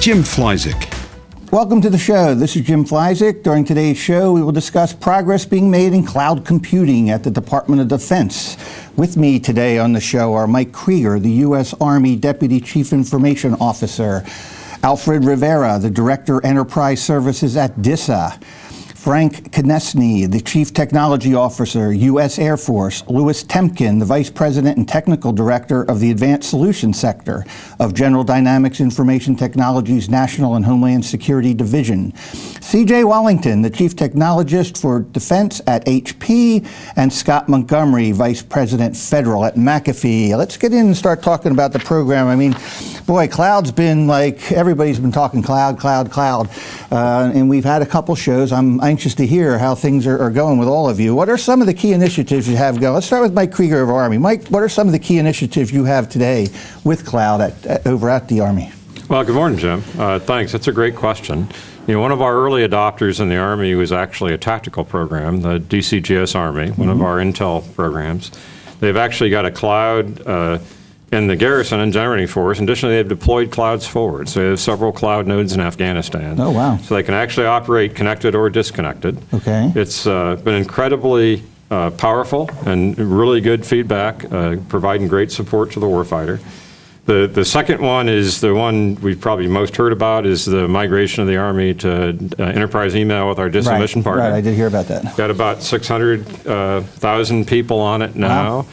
Jim Flyzik. Welcome to the show. This is Jim Flyzik. During today's show, we will discuss progress being made in cloud computing at the Department of Defense. With me today on the show are Mike Krieger, the U.S. Army Deputy Chief Information Officer, Alfred Rivera, the Director Enterprise Services at DISA, Frank Konieczny, the Chief Technology Officer, U.S. Air Force, Louis Tempkin, the Vice President and Technical Director of the Advanced Solutions Sector of General Dynamics Information Technology's National and Homeland Security Division, C.J. Wallington, the Chief Technologist for Defense at HP, and Scott Montgomery, Vice President Federal at McAfee. Let's get in and start talking about the program. I mean, boy, cloud's been like, everybody's been talking cloud, and we've had a couple shows. I'm anxious to hear how things are going with all of you. What are some of the key initiatives you have going? Let's start with Mike Krieger of Army. Mike, what are some of the key initiatives you have today with cloud over at the Army? Well, good morning, Jim. Thanks. That's a great question. You know, one of our early adopters in the Army was actually a tactical program, the DCGS Army, one of our intel programs. They've actually got a cloud in the garrison and generating force. Additionally, they've deployed clouds forward. So they have several cloud nodes in Afghanistan. Oh, wow. So they can actually operate connected or disconnected. Okay. It's been incredibly powerful and really good feedback, providing great support to the warfighter. The second one is the one we've probably most heard about, is the migration of the Army to enterprise email with our DISA mission partner. Right, I did hear about that. Got about 600,000 people on it now. Wow.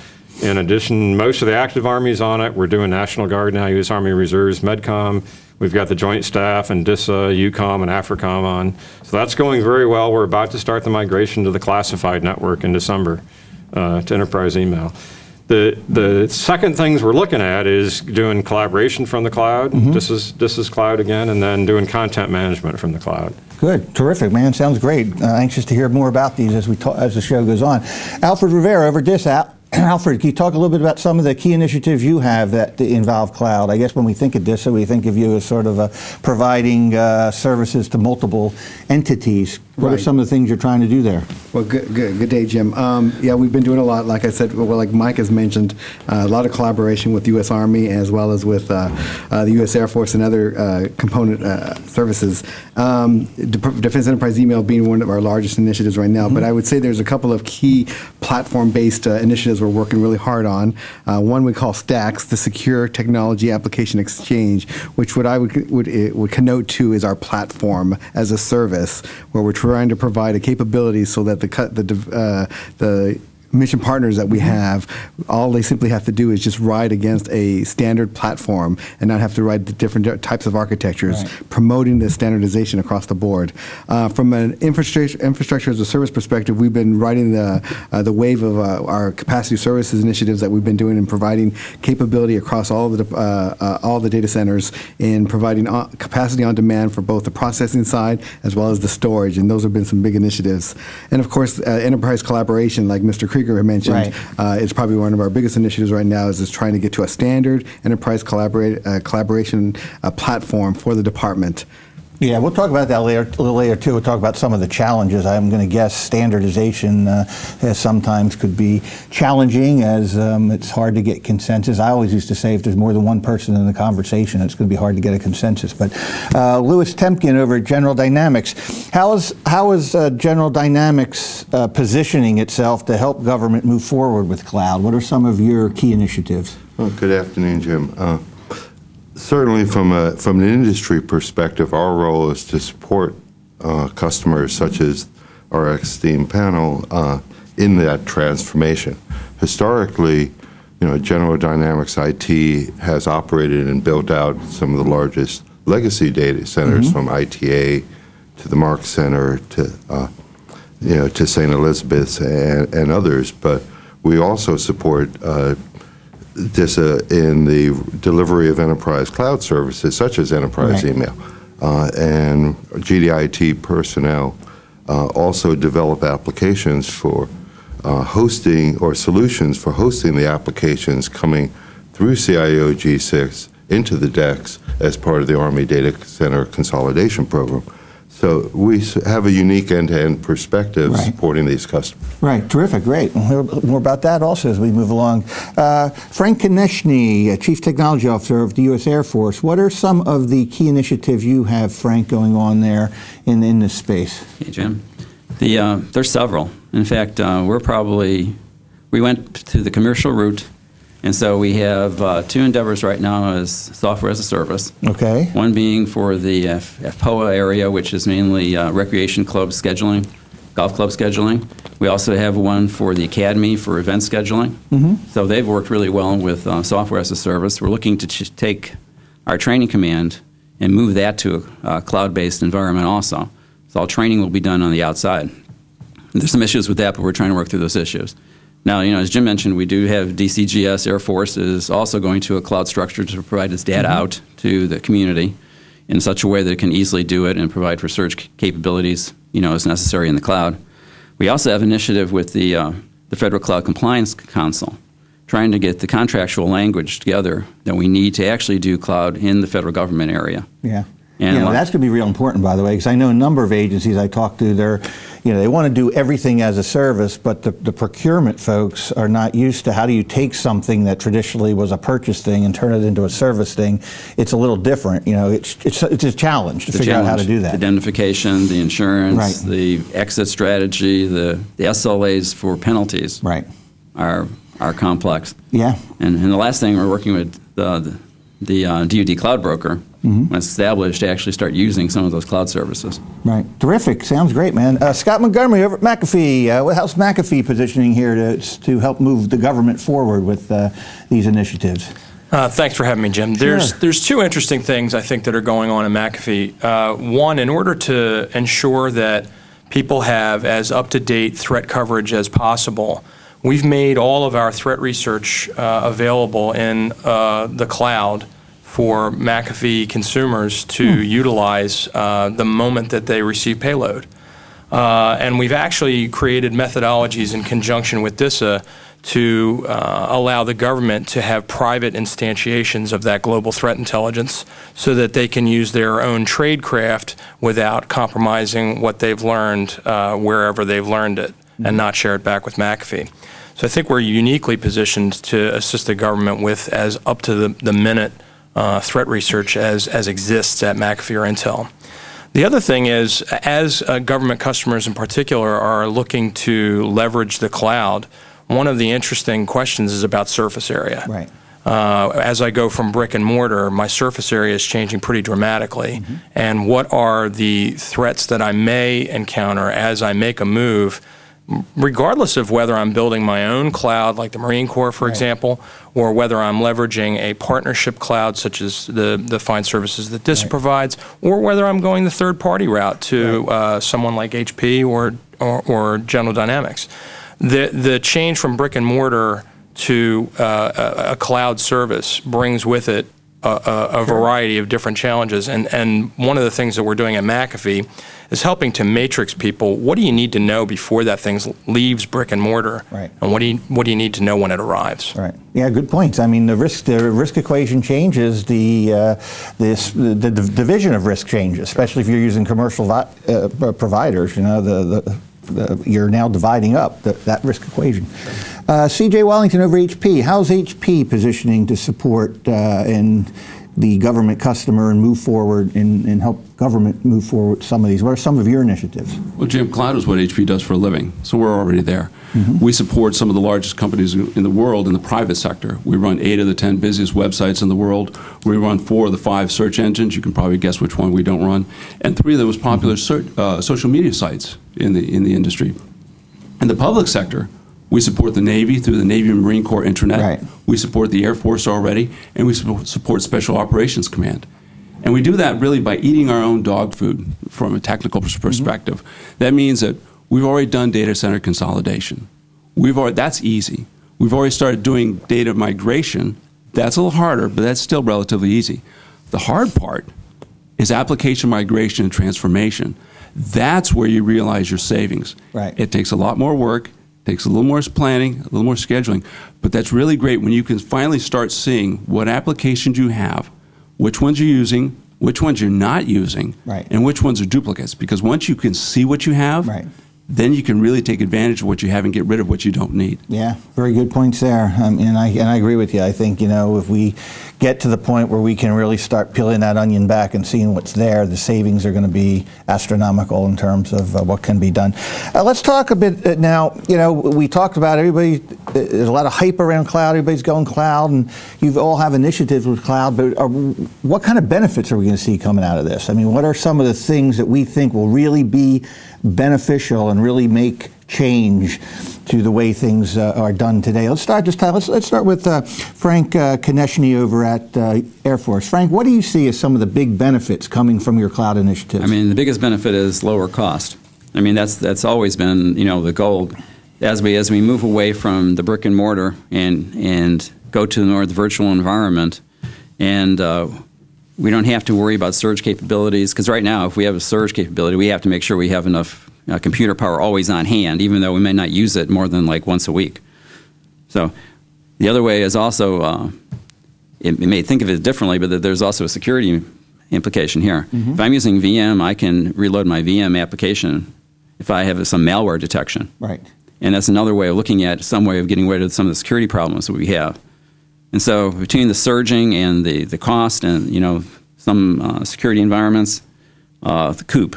In addition, most of the active Army's on it. We're doing National Guard now, U.S. Army Reserves, MedCom. We've got the Joint Staff and DISA, UCOM, and AFRICOM on. So that's going very well. We're about to start the migration to the classified network in December to enterprise email. The second things we're looking at is doing collaboration from the cloud. DISA's cloud again, and then doing content management from the cloud. Good, terrific, man. Sounds great. Anxious to hear more about these as the show goes on. Alfred Rivera over DISA. Alfred, can you talk a little bit about some of the key initiatives you have that involve cloud? I guess when we think of DISA, we think of you as sort of providing services to multiple entities. What are some of the things you're trying to do there? Well, good day, Jim. Yeah, we've been doing a lot, like I said, well, like Mike has mentioned, a lot of collaboration with the U.S. Army as well as with the U.S. Air Force and other component services. Defense Enterprise Email being one of our largest initiatives right now, but I would say there's a couple of key platform-based initiatives we're working really hard on. One we call STACKS, the Secure Technology Application Exchange, which what I would connote to is our platform as a service, where we're trying to provide a capability so that the mission partners that we have, all they simply have to do is just ride against a standard platform and not have to ride the different types of architectures, promoting the standardization across the board. From an infrastructure as a service perspective, we've been riding the wave of our capacity services initiatives that we've been doing and providing capability across all the data centers in providing capacity on demand for both the processing side as well as the storage, and those have been some big initiatives. And of course, enterprise collaboration, like Mr. Krieger mentioned, it's probably one of our biggest initiatives right now, is trying to get to a standard enterprise collaboration platform for the department. Yeah, we'll talk about that a little later too. We'll talk about some of the challenges. I'm going to guess standardization sometimes could be challenging, as it's hard to get consensus. I always used to say if there's more than one person in the conversation, it's going to be hard to get a consensus. But Louis Tempkin over at General Dynamics, how is General Dynamics positioning itself to help government move forward with cloud? What are some of your key initiatives? Well, good afternoon, Jim. Certainly from an industry perspective, our role is to support customers such as our X-Steam panel in that transformation. Historically, General Dynamics IT has operated and built out some of the largest legacy data centers, from ITA to the Mark Center to St. Elizabeth's and others, but we also support DISA in the delivery of enterprise cloud services such as enterprise email. And GDIT personnel also develop applications for hosting, or solutions for hosting the applications coming through CIO G6 into the DEX as part of the Army Data Center Consolidation Program. So we have a unique end-to-end perspective Right. supporting these customers. Right, terrific, great. We'll hear more about that also as we move along. Frank Konieczny, Chief Technology Officer of the U.S. Air Force. What are some of the key initiatives you have, Frank, going on there in this space? Hey, Jim. There's several. In fact, we went to the commercial route, and so we have two endeavors right now as software as a service. Okay. One being for the FPOA area, which is mainly recreation club scheduling, golf club scheduling. We also have one for the academy for event scheduling. So they've worked really well with software as a service. We're looking to take our training command and move that to a cloud-based environment also. So all training will be done on the outside. There's some issues with that, but we're trying to work through those issues. Now, as Jim mentioned, we do have DCGS. Air Force is also going to a cloud structure to provide its data out to the community in such a way that it can easily do it and provide for search capabilities, as necessary in the cloud. We also have initiative with the Federal Cloud Compliance Council, trying to get the contractual language together that we need to actually do cloud in the federal government area. Yeah. And that's going to be real important, by the way, because I know a number of agencies I talk to, they want to do everything as a service, but the procurement folks are not used to how do you take something that traditionally was a purchase thing and turn it into a service thing. It's a little different. It's a challenge to figure out how to do that. The indemnification, the insurance, Right. the exit strategy, the SLAs for penalties Right. are complex. Yeah. And the last thing, we're working with the DoD Cloud Broker, when it's established, to actually start using some of those cloud services. Right. Terrific. Sounds great, man. Scott Montgomery over at McAfee. How's McAfee positioning here to help move the government forward with these initiatives? Thanks for having me, Jim. There's two interesting things I think that are going on in McAfee. One, in order to ensure that people have as up-to-date threat coverage as possible, we've made all of our threat research available in the cloud for McAfee consumers to utilize the moment that they receive payload. And we've actually created methodologies in conjunction with DISA to allow the government to have private instantiations of that global threat intelligence so that they can use their own tradecraft without compromising what they've learned wherever they've learned it and not share it back with McAfee. So I think we're uniquely positioned to assist the government with as up to the minute threat research as exists at McAfee or Intel. The other thing is, as government customers in particular are looking to leverage the cloud, one of the interesting questions is about surface area. Right. As I go from brick and mortar, my surface area is changing pretty dramatically. And what are the threats that I may encounter as I make a move, regardless of whether I'm building my own cloud, like the Marine Corps, for example, or whether I'm leveraging a partnership cloud, such as the fine services that DISA provides, or whether I'm going the third-party route to someone like HP or General Dynamics. The change from brick and mortar to a cloud service brings with it a variety of different challenges. And one of the things that we're doing at McAfee is helping to matrix people. What do you need to know before that thing leaves brick and mortar? Right. And what do you need to know when it arrives? Right. Yeah, good points. I mean, the risk equation changes, the division of risk changes, especially if you're using commercial providers. You're now dividing up that risk equation. C.J. Wallington over HP. How's HP positioning to support in the government customer and move forward and help government move forward some of these? What are some of your initiatives? Well, Jim, cloud is what HP does for a living, so we're already there. We support some of the largest companies in the world in the private sector. We run 8 of the 10 busiest websites in the world. We run 4 of the 5 search engines. You can probably guess which one we don't run. And 3 of the most popular social media sites in the industry. In the public sector, we support the Navy through the Navy and Marine Corps intranet. Right. We support the Air Force already, and we support Special Operations Command. And we do that really by eating our own dog food from a technical perspective. That means that we've already done data center consolidation. That's easy. We've already started doing data migration. That's a little harder, but that's still relatively easy. The hard part is application migration and transformation. That's where you realize your savings. Right. It takes a lot more work, takes a little more planning, a little more scheduling, but that's really great when you can finally start seeing what applications you have, which ones you're using, which ones you're not using, Right. and which ones are duplicates. Because once you can see what you have, Right. then you can really take advantage of what you have and get rid of what you don't need. Yeah, very good points there, and I agree with you. I think, you know, if we get to the point where we can really start peeling that onion back and seeing what's there, the savings are going to be astronomical in terms of what can be done. Let's talk a bit now. You know, we talked about everybody. There's a lot of hype around cloud. Everybody's going cloud, and you all have initiatives with cloud. But what kind of benefits are we going to see coming out of this? I mean, what are some of the things that we think will really be beneficial and really make change to the way things are done today? Let's start this time. Let's start with Frank Konieczny over at Air Force. Frank, what do you see as some of the big benefits coming from your cloud initiatives? I mean, the biggest benefit is lower cost. I mean, that's always been, you know, the goal. As we move away from the brick and mortar and go to the more virtual environment, and we don't have to worry about surge capabilities, because right now, if we have a surge capability, we have to make sure we have enough computer power always on hand, even though we may not use it more than like once a week. So the other way is also, you may think of it differently, but that there's also a security implication here. If I'm using VM, I can reload my VM application if I have some malware detection. Right. And that's another way of looking at some way of getting rid of some of the security problems that we have. And so between the surging and the cost and, you know, some security environments, the COOP.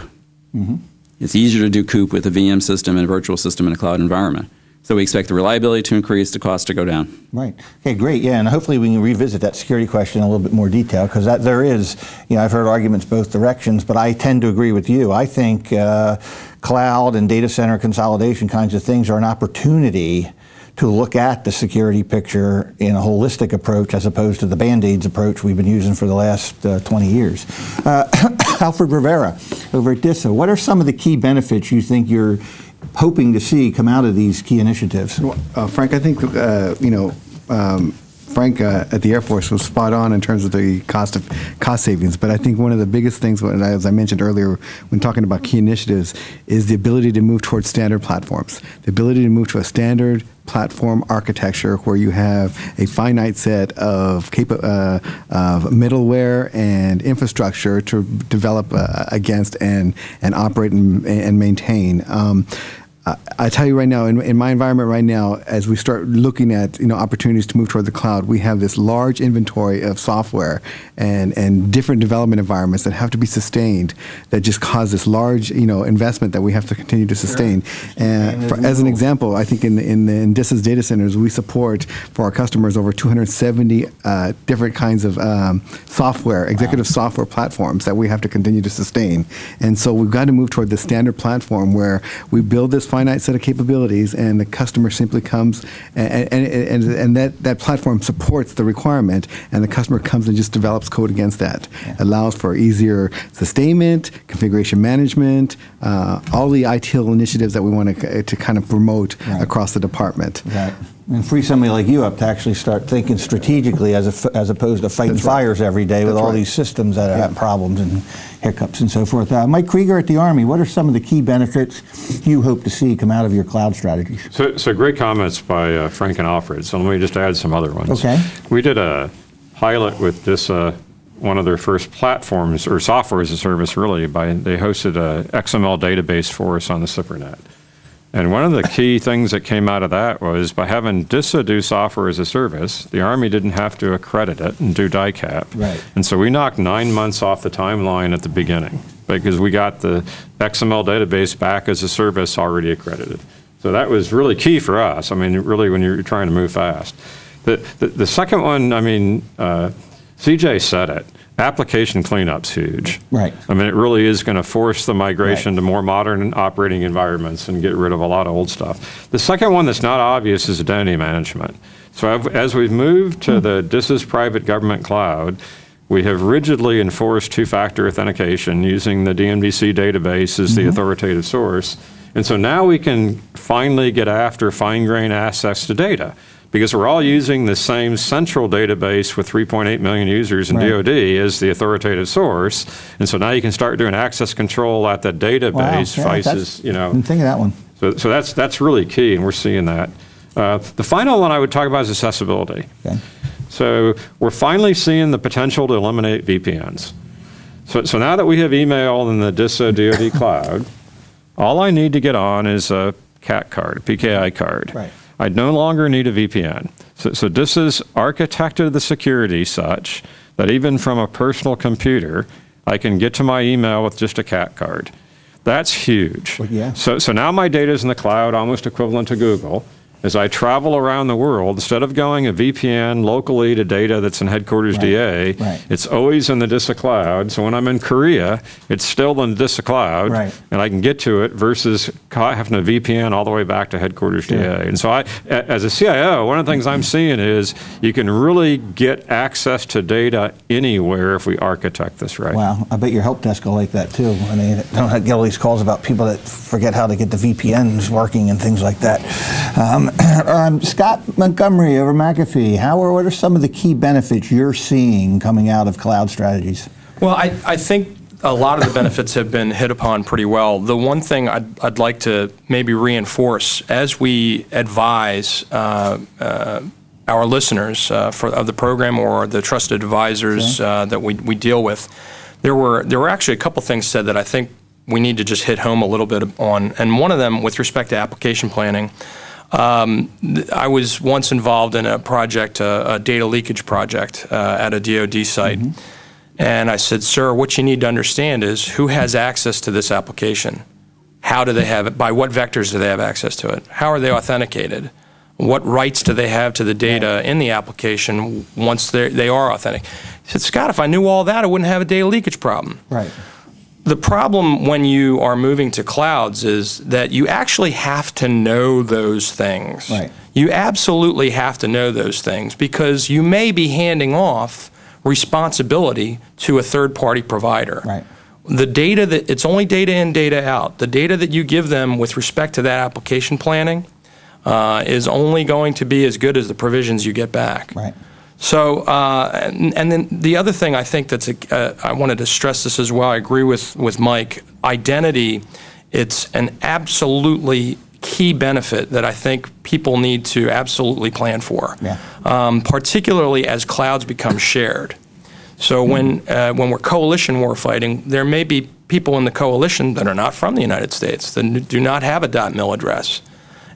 It's easier to do COOP with a VM system and a virtual system in a cloud environment. So we expect the reliability to increase, the cost to go down. Right. Okay, great. Yeah, and hopefully we can revisit that security question in a little bit more detail, because there is, you know, I've heard arguments both directions, but I tend to agree with you. I think cloud and data center consolidation kinds of things are an opportunity to look at the security picture in a holistic approach as opposed to the Band-Aids approach we've been using for the last 20 years. Alfred Rivera over at DISA, what are some of the key benefits you think you're hoping to see come out of these key initiatives? Frank, I think, Frank at the Air Force was spot on in terms of the cost savings. But I think one of the biggest things, as I mentioned earlier when talking about key initiatives, is the ability to move towards standard platforms. The ability to move to a standard platform architecture where you have a finite set of middleware and infrastructure to develop against and operate and maintain. I tell you right now, in my environment right now, as we start looking at, you know, opportunities to move toward the cloud, we have this large inventory of software and different development environments that have to be sustained, that just cause this large, you know, investment that we have to continue to sustain. And as an example, I think in DISA's data centers, we support for our customers over 270 different kinds of software, executive software platforms that we have to continue to sustain. And so we've got to move toward the standard platform where we build this finite set of capabilities, and the customer simply comes and that platform supports the requirement, and the customer comes and just develops code against that. Allows for easier sustainment, configuration management, all the ITIL initiatives that we want to kind of promote across the department. Right. And free somebody like you up to actually start thinking strategically as opposed to fighting fires every day with all these systems that have problems and hiccups and so forth. Mike Krieger at the Army, what are some of the key benefits you hope to see come out of your cloud strategies? So great comments by Frank and Alfred. So let me just add some other ones. Okay. We did a pilot with this, one of their first platforms, or software as a service really, they hosted a XML database for us on the SIPRNet. And one of the key things that came out of that was by having DISA do software as a service, the Army didn't have to accredit it and do DICAP. Right. And so we knocked 9 months off the timeline at the beginning because we got the XML database back as a service already accredited. So that was really key for us. I mean, really when you're trying to move fast. The second one, I mean, CJ said it. Application cleanup's huge. Right. I mean, it really is going to force the migration to more modern operating environments and get rid of a lot of old stuff. The second one that's not obvious is identity management. So as we've moved to the DISA's private government cloud, we have rigidly enforced two-factor authentication using the DMDC database as the authoritative source. And so now we can finally get after fine-grained access to data, because we're all using the same central database with 3.8 million users in DoD as the authoritative source. And so now you can start doing access control at that database. Vices, you know. Didn't think of that one. So that's really key, and we're seeing that. The final one I would talk about is accessibility. Okay. So we're finally seeing the potential to eliminate VPNs. So now that we have email in the DISA DoD cloud, all I need to get on is a CAT card, a PKI card. Right. I no longer need a VPN. So DISA's architected the security such that even from a personal computer, I can get to my email with just a CAT card. That's huge. Well, yeah. So now my data is in the cloud, almost equivalent to Google. As I travel around the world, instead of going a VPN locally to data that's in headquarters DA, it's always in the DISA cloud. So when I'm in Korea, it's still in the DISA cloud, and I can get to it versus having a VPN all the way back to headquarters DA. And so as a CIO, one of the things I'm seeing is you can really get access to data anywhere if we architect this right. Wow, I bet your help desk will like that too. I mean, don't get all these calls about people that forget how to get the VPNs working and things like that. Scott Montgomery over McAfee, what are some of the key benefits you're seeing coming out of cloud strategies? Well, I think a lot of the benefits have been hit upon pretty well. The one thing I'd like to maybe reinforce as we advise our listeners of the program or the trusted advisors that we deal with, there were actually a couple things said that I think we need to just hit home a little bit on. And one of them, with respect to application planning, I was once involved in a project, a data leakage project at a DoD site. And I said, sir, what you need to understand is who has access to this application? How do they have it? By what vectors do they have access to it? How are they authenticated? What rights do they have to the data in the application once they are authentic? He said, Scott, if I knew all that, I wouldn't have a data leakage problem. Right. The problem when you are moving to clouds is that you actually have to know those things. Right. You absolutely have to know those things because you may be handing off responsibility to a third-party provider. Right. The data it's only data in, data out. The data that you give them with respect to that application planning is only going to be as good as the provisions you get back. Right. So, and then the other thing I think I wanted to stress this as well, I agree with Mike, identity, it's an absolutely key benefit that I think people need to absolutely plan for, particularly as clouds become shared. So when we're coalition warfighting, there may be people in the coalition that are not from the United States, that do not have a .mil address.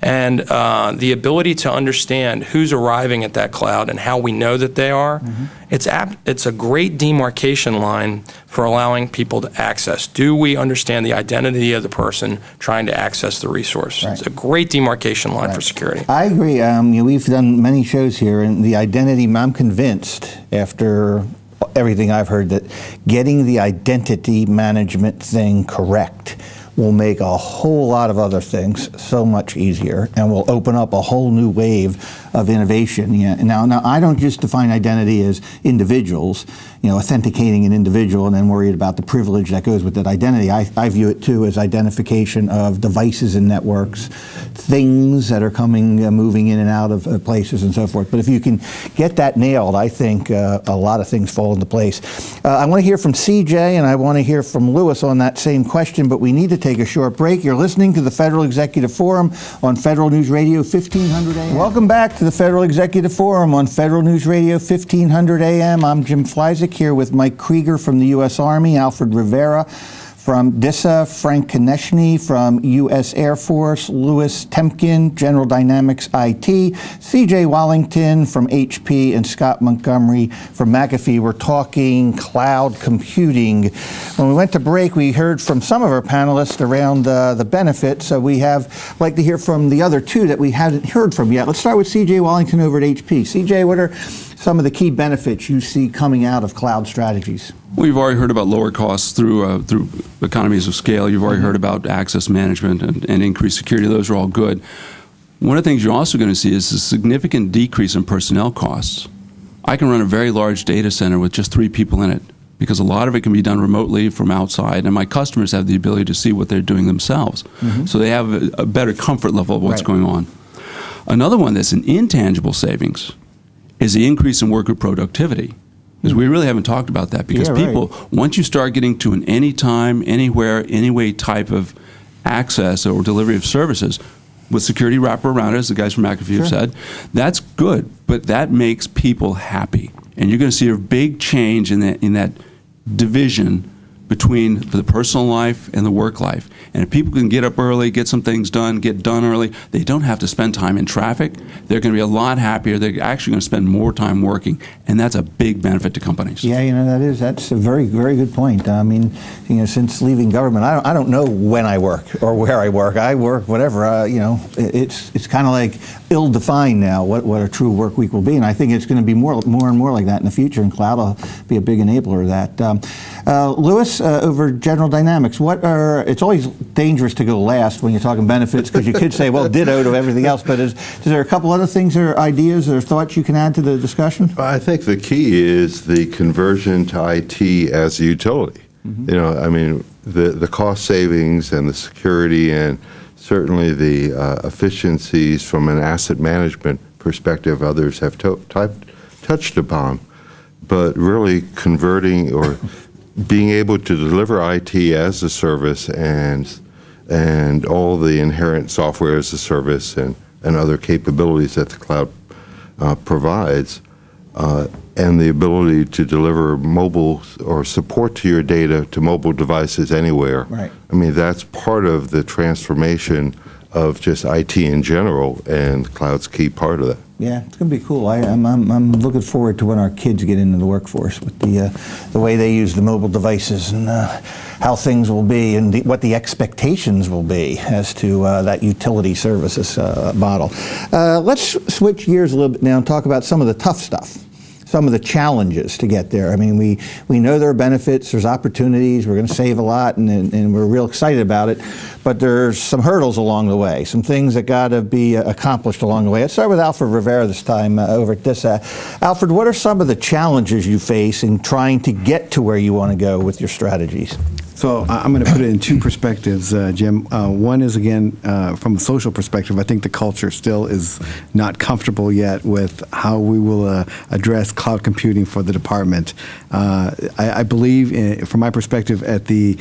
And the ability to understand who's arriving at that cloud and how we know that they are, it's a great demarcation line for allowing people to access. Do we understand the identity of the person trying to access the resource? Right. It's a great demarcation line for security. I agree. We've done many shows here, and the identity, I'm convinced after everything I've heard that getting the identity management thing correct will make a whole lot of other things so much easier and will open up a whole new wave of innovation. Now, I don't just define identity as individuals, authenticating an individual and then worried about the privilege that goes with that identity. I view it too as identification of devices and networks, things that are moving in and out of places and so forth. But if you can get that nailed, I think a lot of things fall into place. I want to hear from CJ and I want to hear from Lewis on that same question, but we need to take a short break. You're listening to the Federal Executive Forum on Federal News Radio 1500 AM. Welcome back to the Federal Executive Forum on Federal News Radio 1500 AM. I'm Jim Flyzik here with Mike Krieger from the U.S. Army, Alfred Rivera from DISA, Frank Konieczny from U.S. Air Force, Louis Tempkin, General Dynamics IT, CJ Wallington from HP, and Scott Montgomery from McAfee. We're talking cloud computing. When we went to break, we heard from some of our panelists around the benefits. So we like to hear from the other two that we hadn't heard from yet. Let's start with CJ Wallington over at HP. CJ, what are some of the key benefits you see coming out of cloud strategies? We've already heard about lower costs through economies of scale. You've already heard about access management and increased security. Those are all good. One of the things you're also going to see is a significant decrease in personnel costs. I can run a very large data center with just 3 people in it because a lot of it can be done remotely from outside, and my customers have the ability to see what they're doing themselves. So they have a better comfort level of what's going on. Another one that's an intangible savings is the increase in worker productivity. Because we really haven't talked about that because people, once you start getting to an anytime, anywhere, anyway type of access or delivery of services, with security wrapper around it, as the guys from McAfee have said, that's good, but that makes people happy. And you're going to see a big change in that division between the personal life and the work life. And if people can get up early, get some things done, get done early, they don't have to spend time in traffic. They're going to be a lot happier. They're actually going to spend more time working, and that's a big benefit to companies. Yeah, that's a very, very good point. I mean, since leaving government, I don't know when I work or where I work. I work whatever. It's kind of like ill-defined now what a true work week will be, and I think it's going to be more and more like that in the future, and cloud will be a big enabler of that. Lewis, over General Dynamics, it's always dangerous to go last when you're talking benefits, because you could say, well, ditto to everything else, but is there a couple other things or ideas or thoughts you can add to the discussion? I think the key is the conversion to IT as a utility. I mean, the cost savings and the security and certainly the efficiencies from an asset management perspective others have touched upon, but really converting or being able to deliver IT as a service and all the inherent software as a service and other capabilities that the cloud provides, and the ability to deliver mobile or support to your data to mobile devices anywhere. Right. I mean, that's part of the transformation of just IT in general, and cloud's key part of that. Yeah, it's going to be cool. I'm looking forward to when our kids get into the workforce with the way they use the mobile devices and how things will be and what the expectations will be as to that utility services model. Let's switch gears a little bit now and talk about some of the tough stuff. Some of the challenges to get there. I mean, we know there are benefits, there's opportunities, we're going to save a lot, and we're real excited about it, but there's some hurdles along the way, some things that got to be accomplished along the way. Let's start with Alfred Rivera this time over at DISA. Alfred, what are some of the challenges you face in trying to get to where you want to go with your strategies? So I'm going to put it in two perspectives, Jim. One is, again, from a social perspective, I think the culture still is not comfortable yet with how we will address cloud computing for the department. I believe, from my perspective, at the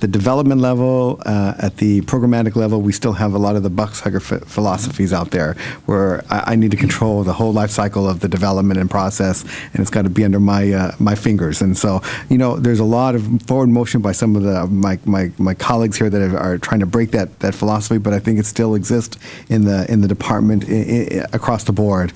development level, at the programmatic level, we still have a lot of the buck sucker philosophies out there, where I need to control the whole life cycle of the development and process, and it's got to be under my fingers. And so, there's a lot of forward motion by some of my colleagues here that are trying to break that philosophy, but I think it still exists in the department across the board.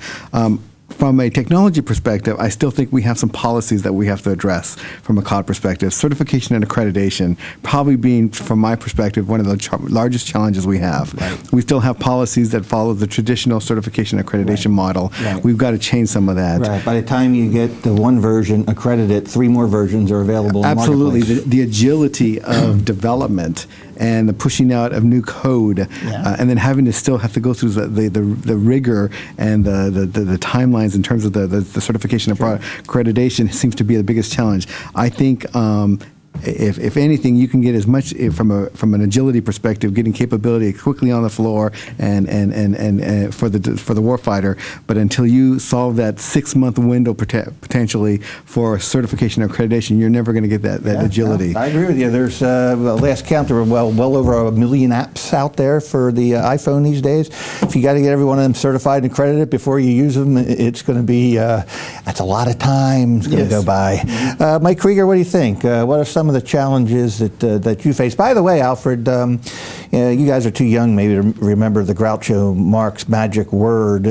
From a technology perspective, I still think we have some policies that we have to address from a cloud perspective. Certification and accreditation probably being, from my perspective, one of the largest challenges we have. Right. We still have policies that follow the traditional certification accreditation model. Right. We've got to change some of that. Right. By the time you get the one version accredited, 3 more versions are available in the Absolutely. marketplace. The agility of development and the pushing out of new code, and then having to still have to go through the rigor and the timelines in terms of the certification and accreditation seems to be the biggest challenge. I think if anything, you can get as much from an agility perspective, getting capability quickly on the floor and for the warfighter. But until you solve that 6-month window potentially for certification or accreditation, you're never going to get that agility. I agree with you. There's last count there were well over 1 million apps out there for the iPhone these days. If you got to get every one of them certified and accredited before you use them, it's going to be that's a lot of time it's going to go by. Mike Krieger, what do you think? What are some of the challenges that you face? By the way, Alfred, you guys are too young maybe to remember the Groucho Marx magic word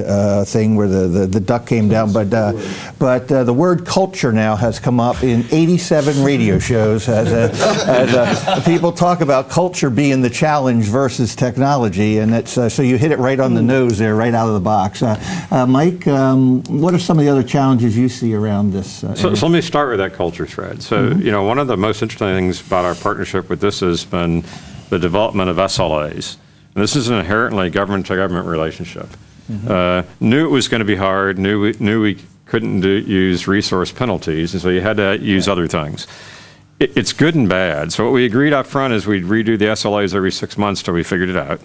thing where the duck came down, but the word culture now has come up in 87 radio shows as people talk about culture being the challenge versus technology, and it's so you hit it right on the nose there, right out of the box. Mike, what are some of the other challenges you see around this? So let me start with that culture thread. So one of the most interesting things about our partnership with this has been the development of SLAs. And this is an inherently government-to-government relationship. Knew it was going to be hard, knew we couldn't use resource penalties, and so you had to use other things. It's good and bad. So what we agreed up front is we'd redo the SLAs every 6 months till we figured it out.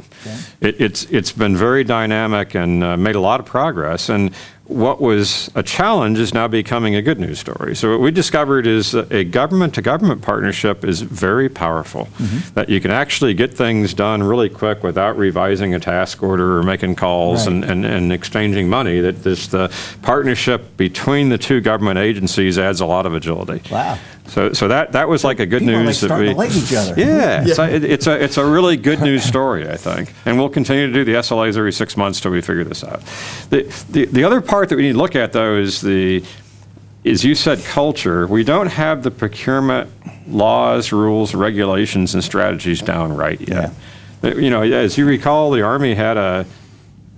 It's been very dynamic and made a lot of progress. And what was a challenge is now becoming a good news story. So what we discovered is that a government-to-government partnership is very powerful, that you can actually get things done really quick without revising a task order or making calls and exchanging money, that the partnership between the two government agencies adds a lot of agility. Wow. So that was like a good People are, like, news that starting to like each other. Yeah, it's a really good news story, I think, and we'll continue to do the SLAs every 6 months till we figure this out. The other part that we need to look at though is you said culture. We don't have the procurement laws, rules, regulations, and strategies down right yet. Yeah. You know, as you recall, the Army had an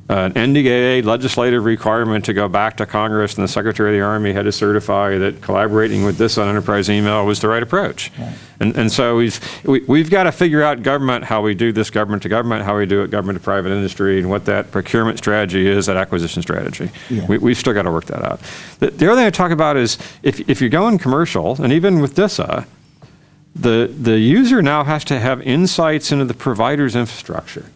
NDAA legislative requirement to go back to Congress, and the Secretary of the Army had to certify that collaborating with DISA on enterprise email was the right approach. Right. And so we've got to figure out government, how we do this government to government, how we do it government to private industry, and what that procurement strategy is, that acquisition strategy. Yeah. We've still got to work that out. The other thing I talk about is if you're going commercial, and even with DISA, the user now has to have insights into the provider's infrastructure.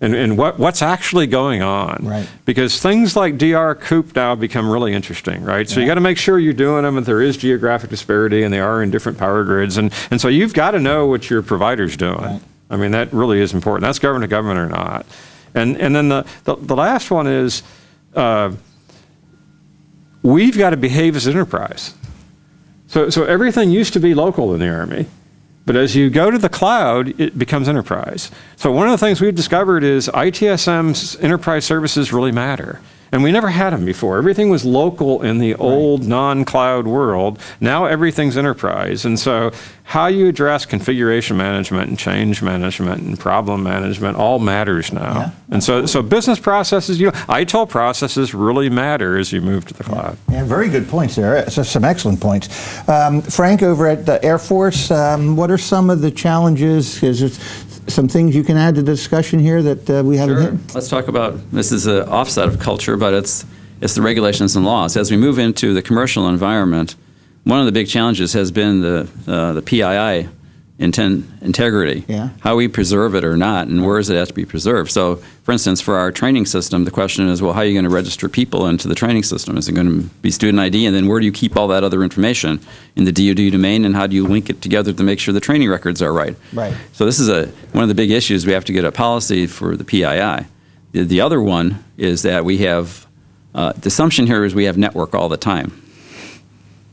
And what's actually going on. Right. Because things like DR Coop now become really interesting, right? So you got to make sure you're doing them, and there is geographic disparity, and they are in different power grids. And so you've got to know what your provider's doing. Right. I mean, that really is important. That's government to government or not. And then the last one is we've got to behave as an enterprise. So everything used to be local in the Army. But as you go to the cloud, it becomes enterprise. So one of the things we've discovered is ITSM's enterprise services really matter. And we never had them before. Everything was local in the old non-cloud world. Now everything's enterprise. And so how you address configuration management and change management and problem management all matters now. Yeah. And so business processes, ITIL processes really matter as you move to the cloud. Yeah, very good points there. So some excellent points. Frank, over at the Air Force, what are some of the challenges? Is there some things you can add to the discussion here that we haven't hit? Let's talk about, this is an offset of culture, but it's the regulations and laws. As we move into the commercial environment, one of the big challenges has been the PII integrity, how we preserve it or not, and where does it have to be preserved. So, for instance, for our training system, the question is, well, how are you going to register people into the training system? Is it going to be student ID, and then where do you keep all that other information in the DoD domain, and how do you link it together to make sure the training records are right? Right. So this is one of the big issues. We have to get a policy for the PII. The other one is that we have, the assumption here is we have network all the time.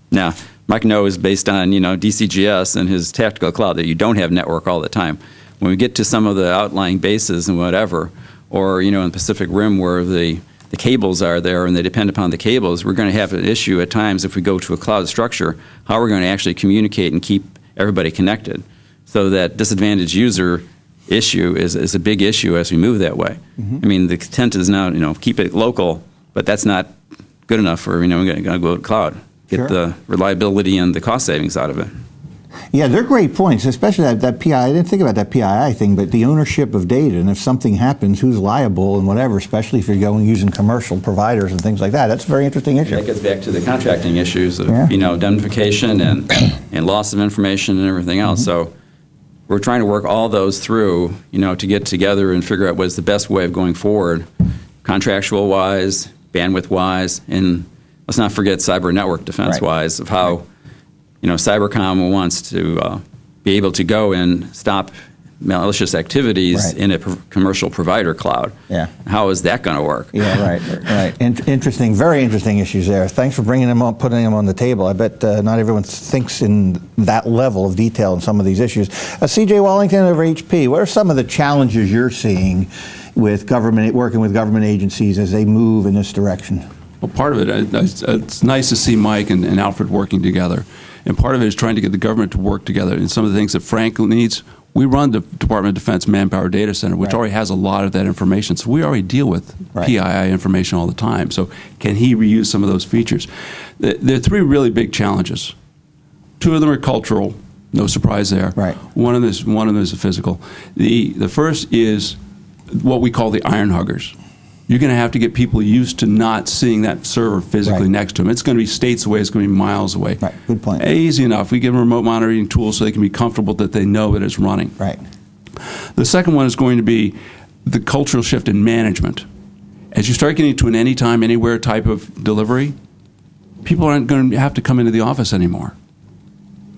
Now, Mike knows based on, DCGS and his tactical cloud that you don't have network all the time. When we get to some of the outlying bases and whatever, or, in the Pacific Rim where the cables are there and they depend upon the cables, we're going to have an issue at times if we go to a cloud structure, how we're going to actually communicate and keep everybody connected. So that disadvantaged user issue is a big issue as we move that way. Mm-hmm. I mean, the intent is now, keep it local, but that's not good enough for, we're going to go to cloud. Get the reliability and the cost savings out of it. Yeah, they're great points, especially that PII. I didn't think about that PII thing, but the ownership of data, and if something happens, who's liable and whatever, especially if you're going using commercial providers and things like that. That's a very interesting issue. That gets back to the contracting issues of, indemnification and loss of information and everything else. Mm-hmm. So we're trying to work all those through, to get together and figure out what's the best way of going forward, contractual-wise, bandwidth-wise, and let's not forget cyber network defense-wise of how, Cybercom wants to be able to go and stop malicious activities in a commercial provider cloud. Yeah. How is that going to work? Yeah, right. Interesting, very interesting issues there. Thanks for bringing them up, putting them on the table. I bet not everyone thinks in that level of detail in some of these issues. CJ Wallington over HP, what are some of the challenges you're seeing with government, working with government agencies as they move in this direction? Well, part of it, it's nice to see Mike and Alfred working together. And part of it is trying to get the government to work together. And some of the things that Frank needs, we run the Department of Defense Manpower Data Center, which already has a lot of that information. So we already deal with PII information all the time. So can he reuse some of those features? There are three really big challenges. Two of them are cultural, no surprise there. Right. One of them is physical. The first is what we call the iron huggers. You're going to have to get people used to not seeing that server physically next to them. It's going to be states away. It's going to be miles away. Right. Good point. Easy enough. We give them remote monitoring tools so they can be comfortable that they know that it's running. Right. The second one is going to be the cultural shift in management. As you start getting to an anytime, anywhere type of delivery, people aren't going to have to come into the office anymore.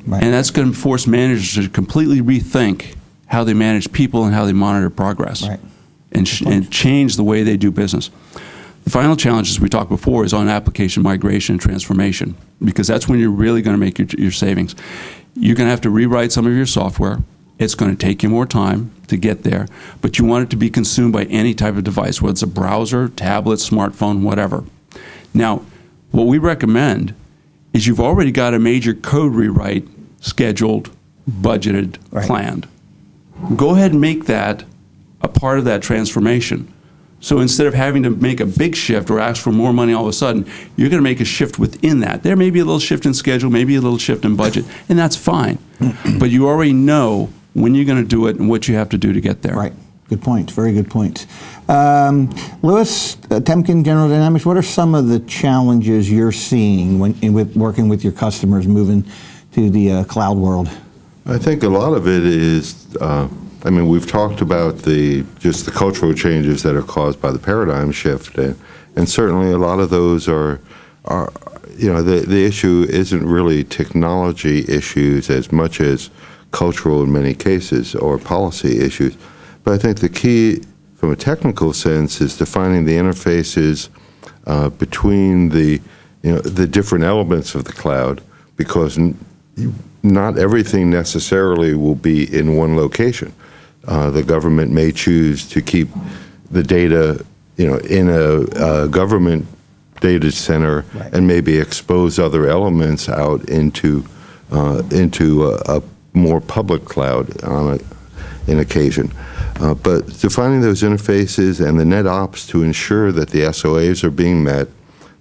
Right. And that's going to force managers to completely rethink how they manage people and how they monitor progress. Right. And change the way they do business. The final challenge, as we talked before, is on application migration and transformation, because that's when you're really going to make your savings. You're going to have to rewrite some of your software. It's going to take you more time to get there, but you want it to be consumed by any type of device, whether it's a browser, tablet, smartphone, whatever. Now, what we recommend is you've already got a major code rewrite scheduled, budgeted, planned. Go ahead and make that a part of that transformation. So instead of having to make a big shift or ask for more money all of a sudden, you're going to make a shift within that. There may be a little shift in schedule, maybe a little shift in budget, and that's fine. But you already know when you're going to do it and what you have to do to get there. Right. Good point. Very good point. Lewis, Tempkin, General Dynamics, what are some of the challenges you're seeing with working with your customers moving to the cloud world? I think a lot of it is, I mean, we've talked about just the cultural changes that are caused by the paradigm shift, and certainly a lot of those are the issue isn't really technology issues as much as cultural in many cases, or policy issues. But I think the key from a technical sense is defining the interfaces between the different elements of the cloud, because not everything necessarily will be in one location. The government may choose to keep the data, in a government data center, and maybe expose other elements out into a more public cloud on an occasion. But defining those interfaces and the net ops to ensure that the SOAs are being met,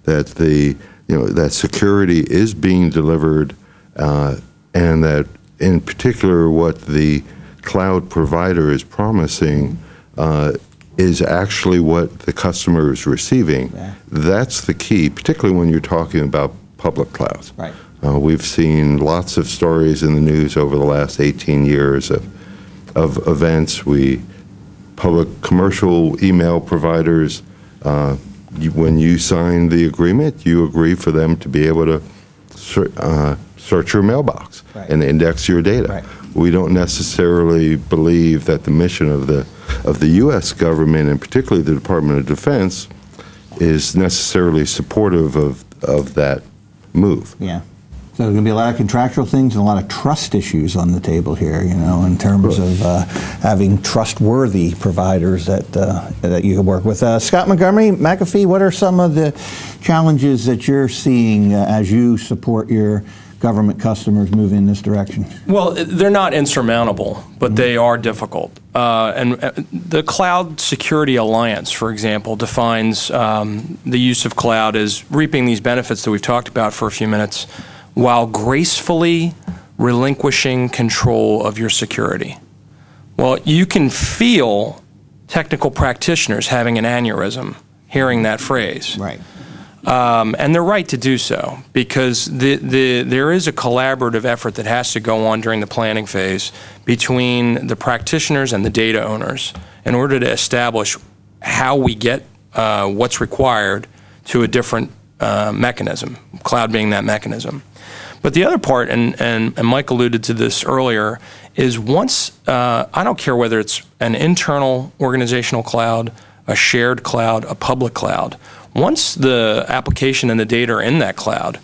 that that security is being delivered, and that in particular what the cloud provider is promising is actually what the customer is receiving. Yeah. That's the key, particularly when you're talking about public clouds. Right. We've seen lots of stories in the news over the last 18 years of events. Public commercial email providers, when you sign the agreement, you agree for them to be able to search your mailbox and index your data. Right. We don't necessarily believe that the mission of the U.S. government, and particularly the Department of Defense, is necessarily supportive of that move. Yeah. So there's going to be a lot of contractual things and a lot of trust issues on the table here, in terms of having trustworthy providers that you can work with. Scott Montgomery, McAfee, what are some of the challenges that you're seeing as you support your government customers move in this direction? Well, they're not insurmountable, but they are difficult. And the Cloud Security Alliance, for example, defines the use of cloud as reaping these benefits that we've talked about for a few minutes, while gracefully relinquishing control of your security. Well, you can feel technical practitioners having an aneurysm hearing that phrase. Right. And they're right to do so, because there is a collaborative effort that has to go on during the planning phase between the practitioners and the data owners in order to establish how we get what's required to a different mechanism, cloud being that mechanism. But the other part, and Mike alluded to this earlier, is once, I don't care whether it's an internal organizational cloud, a shared cloud, a public cloud, once the application and the data are in that cloud,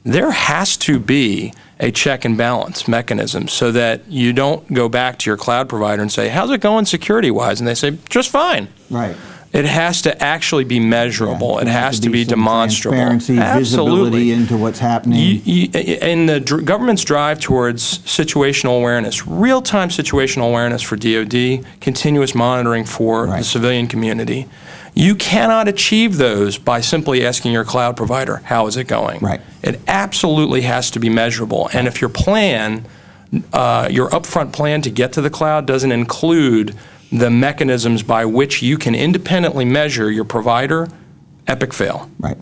there has to be a check and balance mechanism so that you don't go back to your cloud provider and say, how's it going security-wise? And they say, just fine. Right. It has to actually be measurable. Yeah, it has to be demonstrable. Transparency, visibility into what's happening. In the government's drive towards situational awareness, real-time situational awareness for DoD, continuous monitoring for the civilian community, you cannot achieve those by simply asking your cloud provider, how is it going? Right. It absolutely has to be measurable. And if your plan, your upfront plan to get to the cloud doesn't include the mechanisms by which you can independently measure your provider, epic fail. Right.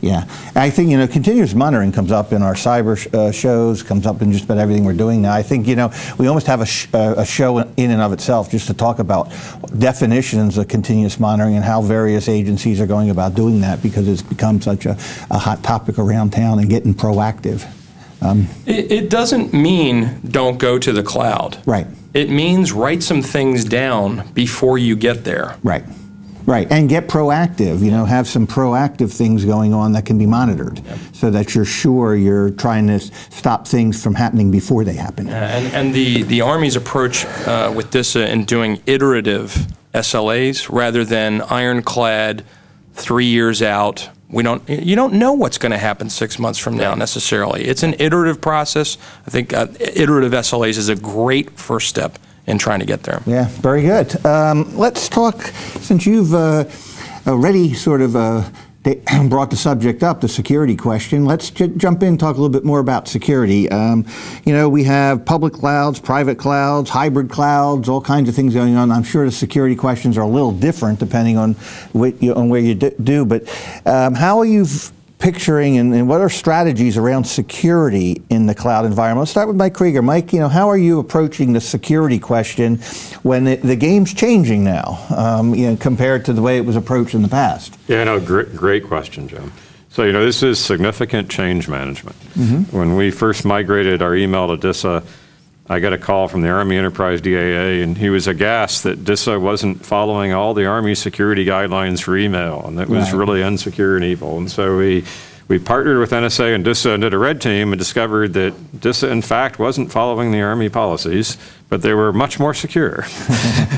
Yeah. I think, continuous monitoring comes up in our cyber shows, comes up in just about everything we're doing now. I think, we almost have a show in and of itself just to talk about definitions of continuous monitoring and how various agencies are going about doing that, because it's become such a hot topic around town and getting proactive. It doesn't mean don't go to the cloud. Right. It means write some things down before you get there. Right. Right, and get proactive, have some proactive things going on that can be monitored so that you're sure you're trying to stop things from happening before they happen. And the Army's approach with DISA in doing iterative SLAs rather than ironclad 3 years out. You don't know what's going to happen 6 months from now necessarily. It's an iterative process. I think iterative SLAs is a great first step in trying to get there. Yeah, very good. Let's talk, since you've already sort of brought the subject up, the security question, let's jump in and talk a little bit more about security. We have public clouds, private clouds, hybrid clouds, all kinds of things going on. I'm sure the security questions are a little different depending on where you do, but how are you picturing and what are strategies around security in the cloud environment? Let's start with Mike Krieger. Mike, how are you approaching the security question when the game's changing now, compared to the way it was approached in the past? Yeah, no, great question, Jim. So, this is significant change management. When we first migrated our email to DISA, I got a call from the Army Enterprise DAA, and he was aghast that DISA wasn't following all the Army security guidelines for email, and it was really unsecure and evil. And so we partnered with NSA and DISA and did a red team and discovered that DISA, in fact, wasn't following the Army policies, but they were much more secure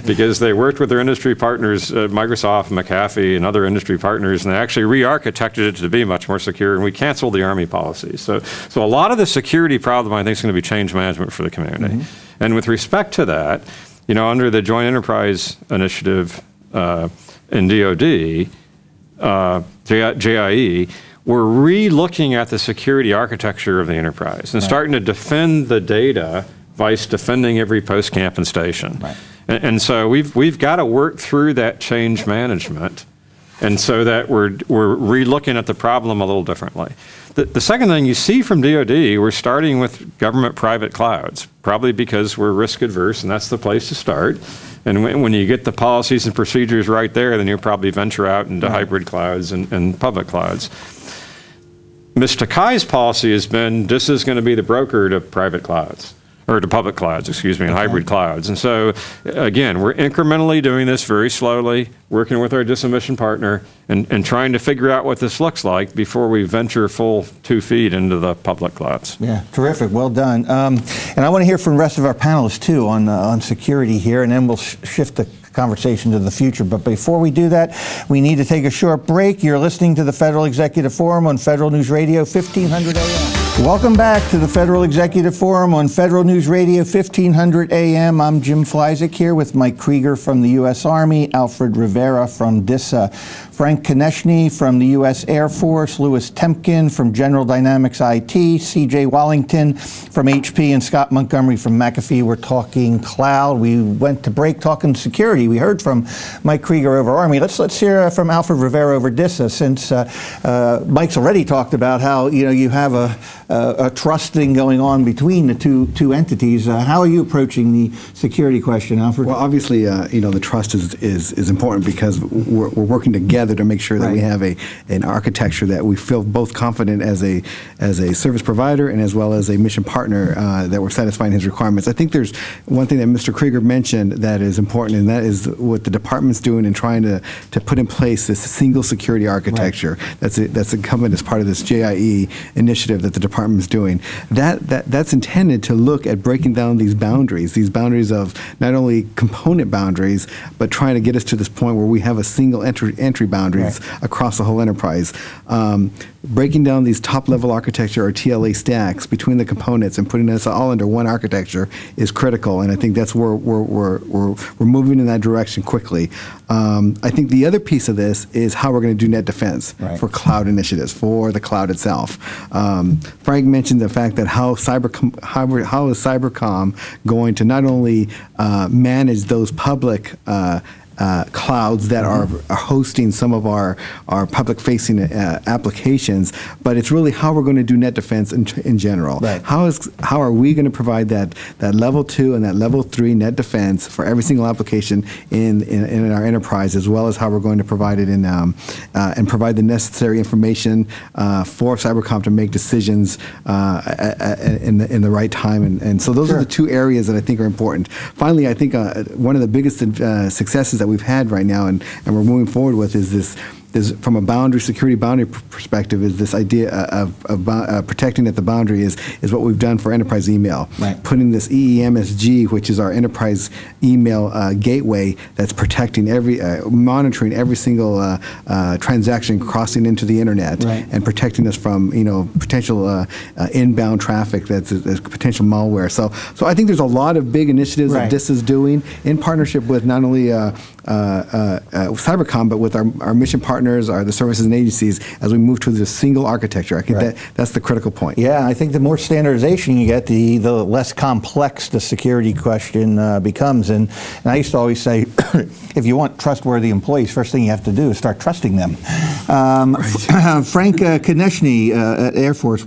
because they worked with their industry partners, Microsoft, McAfee, and other industry partners, and they actually re-architected it to be much more secure, and we canceled the Army policies. So a lot of the security problem, I think, is going to be change management for the community. And with respect to that, under the Joint Enterprise Initiative in DoD, JIE, we're re-looking at the security architecture of the enterprise and starting to defend the data vice defending every post camp and station. And so we've got to work through that change management, and so that we're re-looking at the problem a little differently. The second thing you see from DoD, we're starting with government private clouds, probably because we're risk adverse, and that's the place to start. And when you get the policies and procedures right there, then you'll probably venture out into hybrid clouds and public clouds. Mr. Kai's policy has been, this is going to be the broker to private clouds, or to public clouds, excuse me, and hybrid clouds. And so, again, we're incrementally doing this very slowly, working with our DISA mission partner, and trying to figure out what this looks like before we venture full 2 feet into the public clouds. Yeah, terrific, well done. And I want to hear from the rest of our panelists, too, on security here, and then we'll shift the conversation to the future. But before we do that, we need to take a short break. You're listening to the Federal Executive Forum on Federal News Radio, 1500 AM. Welcome back to the Federal Executive Forum on Federal News Radio, 1500 AM. I'm Jim Flyzik here with Mike Krieger from the U.S. Army, Alfred Rivera from DISA, Frank Konieczny from the U.S. Air Force, Louis Tempkin from General Dynamics IT, C.J. Wallington from HP, and Scott Montgomery from McAfee. We're talking cloud. We went to break talking security. We heard from Mike Krieger over Army. Let's hear from Alfred Rivera over DISA, since Mike's already talked about how you have a trusting going on between the two entities. How are you approaching the security question, Alfred? Well, obviously, the trust is important because we're working together to make sure that we have an architecture that we feel both confident as a service provider and as well as a mission partner that we're satisfying his requirements. I think there's one thing that Mr. Krieger mentioned that is important, and that is what the department's doing in trying to put in place this single security architecture that's incumbent as part of this JIE initiative that the department's doing. That's intended to look at breaking down these boundaries of not only component boundaries, but trying to get us to this point where we have a single entry boundaries across the whole enterprise. Breaking down these top-level architecture or TLA stacks between the components and putting us all under one architecture is critical, and I think that's where we're moving in that direction quickly. I think the other piece of this is how we're going to do net defense for cloud initiatives, for the cloud itself. Frank mentioned the fact that how is Cybercom going to not only manage those public clouds that are hosting some of our public-facing applications, but it's really how we're going to do net defense in general. How are we going to provide that level 2 and that level 3 net defense for every single application in our enterprise, as well as how we're going to provide it and provide the necessary information for Cybercom to make decisions in the right time. And so those are the two areas that I think are important. Finally, I think one of the biggest successes that we've had right now and we're moving forward with is this. From a security boundary perspective, is this idea of protecting at the boundary is what we've done for enterprise email. Right. Putting this EEMSG, which is our enterprise email gateway, that's protecting monitoring every single transaction crossing into the internet, right, and protecting us from potential inbound traffic that's potential malware. So I think there's a lot of big initiatives right, that DISA is doing in partnership with not only Cybercom, but with our mission partners, the services and agencies, as we move to this single architecture. I think that's the critical point. Yeah, I think the more standardization you get, the less complex the security question becomes. And I used to always say, if you want trustworthy employees, first thing you have to do is start trusting them. Frank Konieczny at Air Force,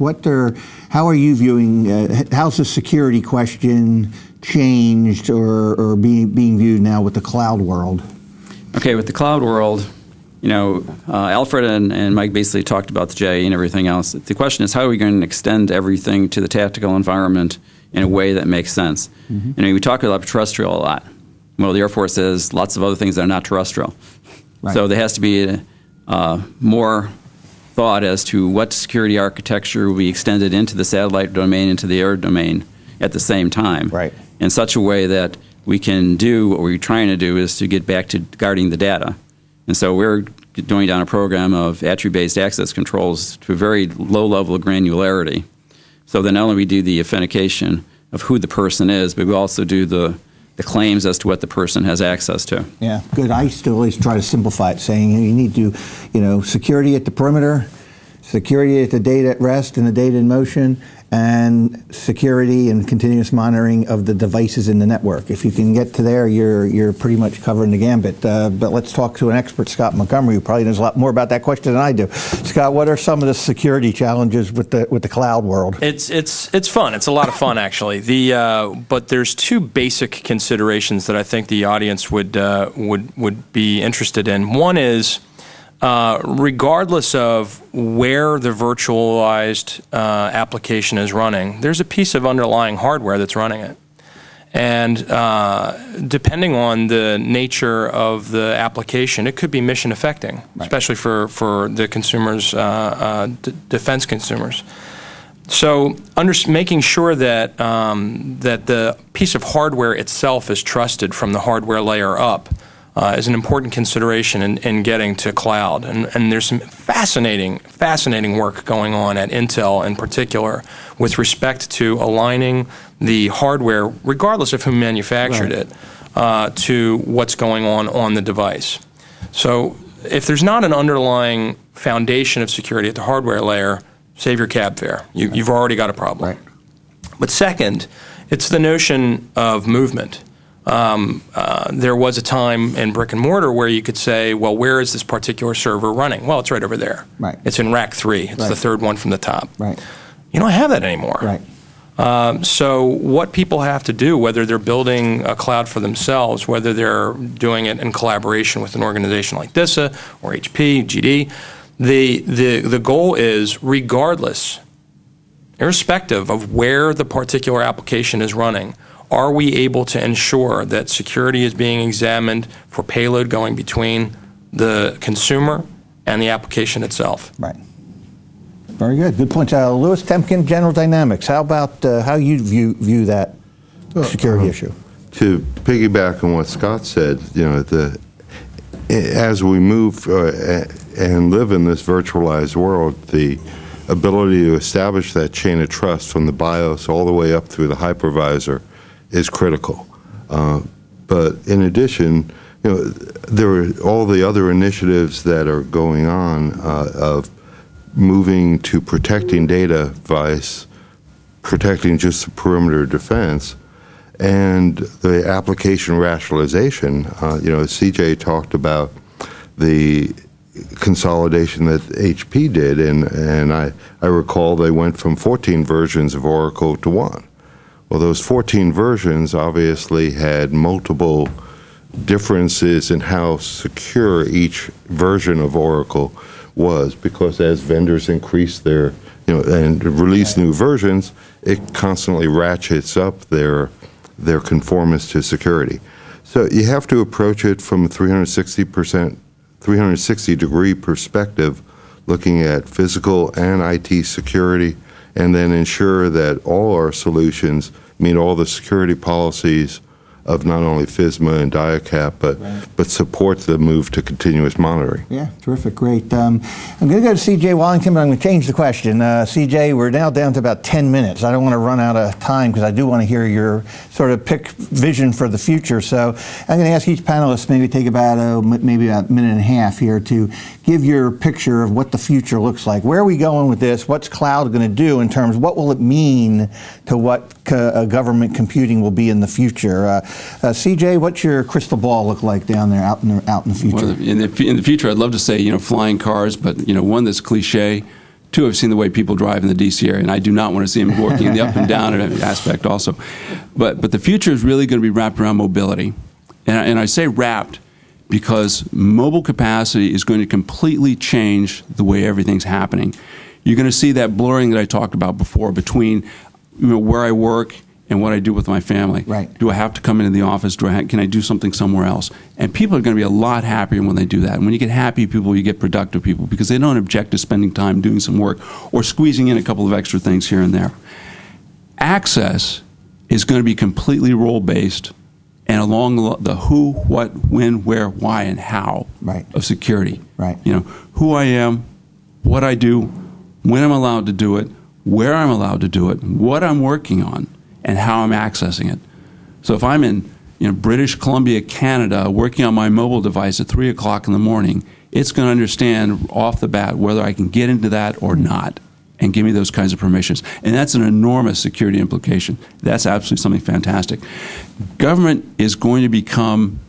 how are you viewing, how's the security question changed or being viewed now with the cloud world? Okay, with the cloud world, Alfred and Mike basically talked about the J and everything else. The question is, how are we going to extend everything to the tactical environment in a way that makes sense? Mm-hmm. We talk about terrestrial a lot. Well, the Air Force has lots of other things that are not terrestrial. Right. So there has to be more thought as to what security architecture will be extended into the satellite domain, into the air domain at the same time. Right. In such a way that we can do what we're trying to do is to get back to guarding the data. And so we're going down a program of attribute-based access controls to a very low level of granularity. So that not only we do the authentication of who the person is, but we also do the claims as to what the person has access to. Yeah, good. I still always try to simplify it, saying you need to, security at the perimeter, security at the data at rest and the data in motion, and security and continuous monitoring of the devices in the network. If you can get to there, you're pretty much covering the gambit. But let's talk to an expert, Scott Montgomery, who probably knows a lot more about that question than I do. Scott, what are some of the security challenges with the cloud world? It's fun. It's a lot of fun, actually. But there's two basic considerations that I think the audience would be interested in. One is, regardless of where the virtualized application is running, there's a piece of underlying hardware that's running it. And depending on the nature of the application, it could be mission affecting, right, especially for the consumers, defense consumers. So making sure that, that the piece of hardware itself is trusted from the hardware layer up is an important consideration in getting to cloud. And there's some fascinating work going on at Intel in particular with respect to aligning the hardware, regardless of who manufactured it, to what's going on the device. So if there's not an underlying foundation of security at the hardware layer, save your cab fare. You've already got a problem. Right. But second, it's the notion of movement. There was a time in brick and mortar where you could say, well, where is this particular server running? Well, it's right over there. Right. It's in rack 3. It's the third one from the top. Right. You don't have that anymore. Right. So what people have to do, whether they're building a cloud for themselves, whether they're doing it in collaboration with an organization like DISA or HP, GD, the goal is, regardless, irrespective of where the particular application is running, are we able to ensure that security is being examined for payload going between the consumer and the application itself? Right. Very good. Good point. Louis Tempkin, General Dynamics. How about how you view that security issue? To piggyback on what Scott said, as we move and live in this virtualized world, the ability to establish that chain of trust from the BIOS all the way up through the hypervisor is critical. But in addition, there are all the other initiatives that are going on of moving to protecting data vice protecting just the perimeter defense, and the application rationalization. CJ talked about the consolidation that HP did, and I recall they went from 14 versions of Oracle to 1. Well, those 14 versions obviously had multiple differences in how secure each version of Oracle was, because as vendors increase their, and release new versions, it constantly ratchets up their conformance to security. So you have to approach it from a 360-degree perspective, looking at physical and IT security, and then ensure that all our solutions meet all the security policies of not only FISMA and DIACAP, but support the move to continuous monitoring. Yeah, terrific, great. I'm going to go to C.J. Wallington, but I'm going to change the question. C.J., we're now down to about 10 minutes. I don't want to run out of time because I do want to hear your sort of vision for the future. So I'm going to ask each panelist maybe take about maybe a minute and a half here to give your picture of what the future looks like. Where are we going with this? What's cloud going to do in terms of what will it mean to what government computing will be in the future? CJ, what's your crystal ball look like down there out in the future? Well, in the future, I'd love to say, flying cars, but, one that's cliche. Two, I've seen the way people drive in the D.C. area, and I do not want to see them working in the up and down aspect also. But the future is really going to be wrapped around mobility. And I say wrapped because mobile capacity is going to completely change the way everything's happening. You're going to see that blurring that I talked about before between where I work and what I do with my family. Right. Do I have to come into the office? Can I do something somewhere else? And people are going to be a lot happier when they do that. And when you get happy people, you get productive people because they don't object to spending time doing some work or squeezing in a couple of extra things here and there. Access is going to be completely role-based and along the who, what, when, where, why, and how of security. Right. Who I am, what I do, when I'm allowed to do it, where I'm allowed to do it, what I'm working on, and how I'm accessing it. So if I'm in British Columbia, Canada, working on my mobile device at 3 o'clock in the morning, it's going to understand off the bat whether I can get into that or not and give me those kinds of permissions. And that's an enormous security implication. That's absolutely something fantastic. Government is going to become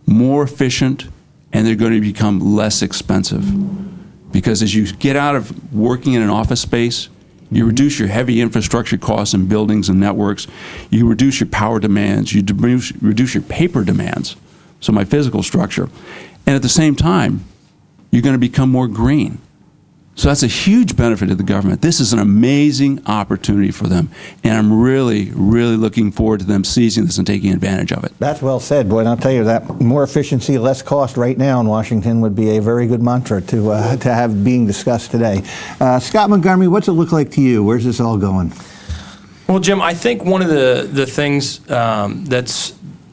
more efficient and they're going to become less expensive. Because as you get out of working in an office space, you reduce your heavy infrastructure costs in buildings and networks. You reduce your power demands. You reduce your paper demands, so my physical structure. And at the same time, you're going to become more green. So that's a huge benefit to the government. This is an amazing opportunity for them. And I'm really, really looking forward to them seizing this and taking advantage of it. That's well said, boy. And I'll tell you that more efficiency, less cost right now in Washington would be a very good mantra to have being discussed today. Scott Montgomery, what's it look like to you? Where's this all going? Well, Jim, I think one of the things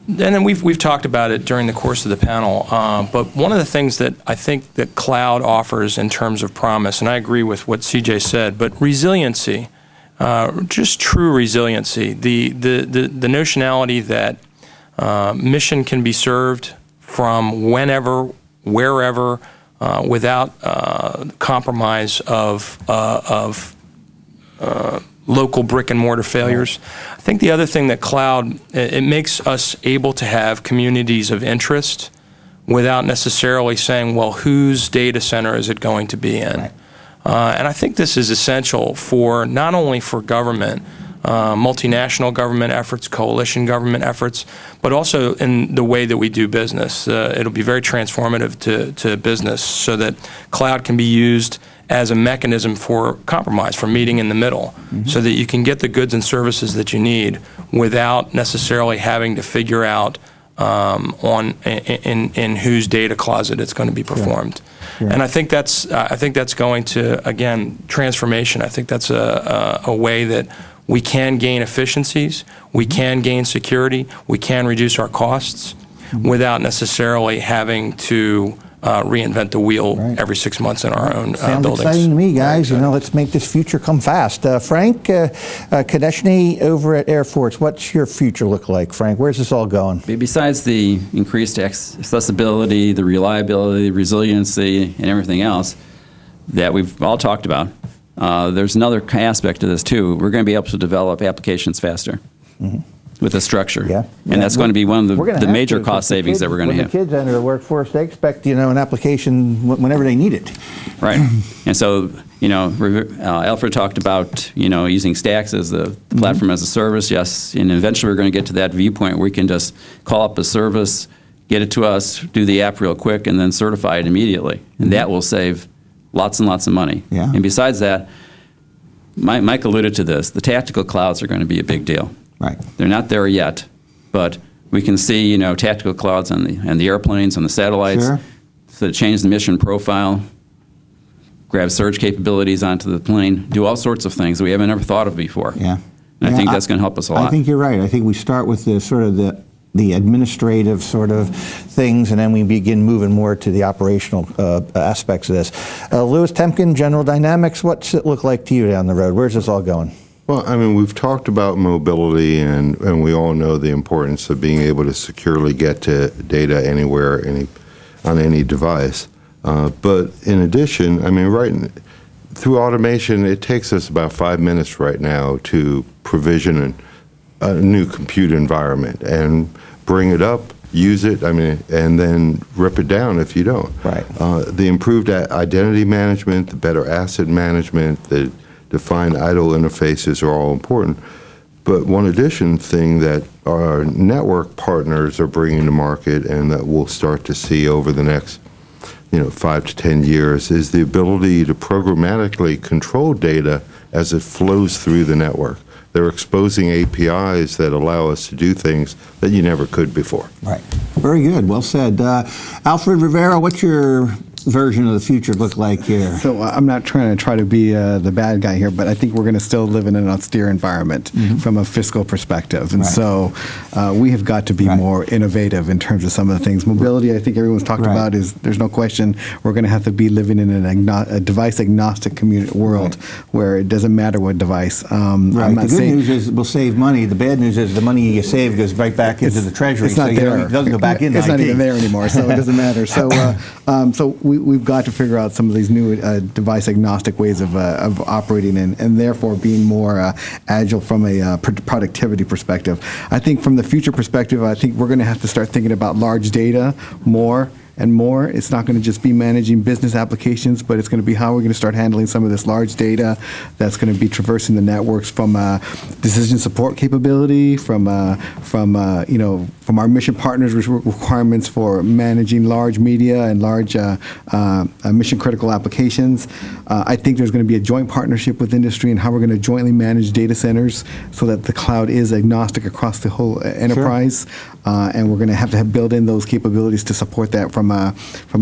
and then we've talked about it during the course of the panel, but one of the things that I think that cloud offers in terms of promise, and I agree with what CJ said, but resiliency, just true resiliency, the notionality that mission can be served from whenever, wherever, without compromise of local brick and mortar failures. I think the other thing that cloud, it makes us able to have communities of interest without necessarily saying, well, whose data center is it going to be in? Right. And I think this is essential for not only for government, multinational government efforts, coalition government efforts, but also in the way that we do business. It'll be very transformative to business so that cloud can be used as a mechanism for compromise, for meeting in the middle, so that you can get the goods and services that you need without necessarily having to figure out in whose data closet it's going to be performed. Sure. And I think that's going to, again, transformation. I think that's a way that we can gain efficiencies, we can gain security, we can reduce our costs without necessarily having to reinvent the wheel every 6 months in our own Sounds buildings. Exciting to me, guys. Let's make this future come fast. Frank Konieczny over at Air Force, what's your future look like, Frank? Where's this all going? Besides the increased accessibility, the reliability, resiliency, and everything else that we've all talked about, there's another aspect to this too. We're going to be able to develop applications faster. With the structure. And that's going to be one of the major cost savings that we're going to have. When the kids enter the workforce, they expect, an application whenever they need it. Right. And so, Alfred talked about, using Stacks as the platform as a service. Yes. And eventually we're going to get to that viewpoint where we can just call up a service, get it to us, do the app real quick, and then certify it immediately. And that will save lots and lots of money. And besides that, Mike alluded to this, the tactical clouds are going to be a big deal. Right. They're not there yet, but We can see, tactical clouds on the airplanes, on the satellites. Sure. So to change the mission profile, grab surge capabilities onto the plane, do all sorts of things that we haven't ever thought of before. Yeah. And I think that's going to help us a lot. I think you're right. I think we start with the administrative sort of things, and then we begin moving more to the operational aspects of this. Louis Tempkin, General Dynamics, what's it look like to you down the road? Where's this all going? Well, I mean, we've talked about mobility, and we all know the importance of being able to securely get to data anywhere, on any device. But in addition, I mean, through automation, it takes us about 5 minutes right now to provision a new compute environment and bring it up, use it, and then rip it down if you don't. Right. The improved identity management, the better asset management, the defined idle interfaces are all important. But one addition thing that our network partners are bringing to market, and that we'll start to see over the next 5 to 10 years, is the ability to programmatically control data as it flows through the network. They're exposing APIs that allow us to do things that you never could before. Right. Very good. Well said. Alfred, Rivera, what's your version of the future look like here? So I'm not trying to be the bad guy here, but I think we're going to still live in an austere environment from a fiscal perspective. And so we have got to be more innovative in terms of some of the things. Mobility, I think everyone's talked about, there's no question we're going to have to be living in a device-agnostic community world where it doesn't matter what device. The good news is we'll save money. The bad news is the money you save goes right back into the treasury. It's not there. It doesn't go back in. It's not even there anymore, so it doesn't matter. So we've got to figure out some of these new device-agnostic ways of operating and therefore being more agile from a productivity perspective. I think from the future perspective, I think we're going to have to start thinking about large data more and more. It's not going to just be managing business applications, but it's going to be how we're going to start handling some of this large data that's going to be traversing the networks from decision support capability, from our mission partners' requirements for managing large media and large mission critical applications. I think there's going to be a joint partnership with industry and how we're going to jointly manage data centers so that the cloud is agnostic across the whole enterprise. And we're going to have build in those capabilities to support that from an